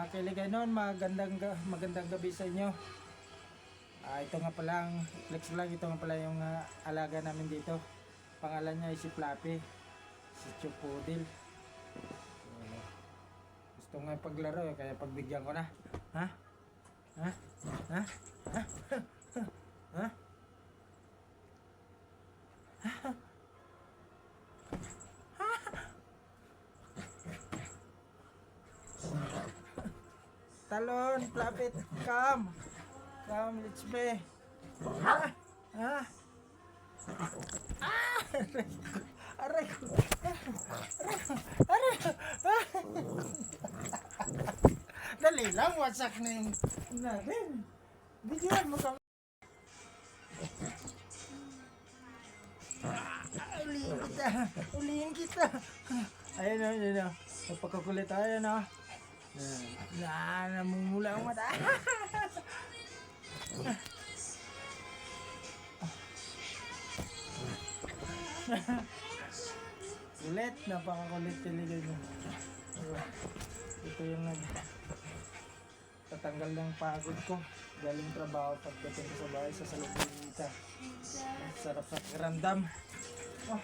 Mga kailigay noon, magandang gabi sa inyo. Ito nga pala, flex lang, ito nga pala yung alaga namin dito. Pangalan niya ay si Fluffy, si Chupudil. Gusto nga paglaro, kaya pagbigyan ko na. Ha? Ha? Ha? Ha? Ha? Talon, Fluffy, come. Come, let's play. Ah! Ah! Ah! Aray ko! Aray ko! Ah! Dali lang, wasak na yung natin. Bigyan mo kami. Ulihin kita! Ulihin kita! Ayun o, ayun o. Napakakulit tayo, no? Namumula ang mata. Kulit, napakakulit talaga nyo. Ito yung tatanggal ng pagod ko. Galing trabaho, pagdating ko sa bahay, sa salubita. Sarap sa kiramdam. Oh.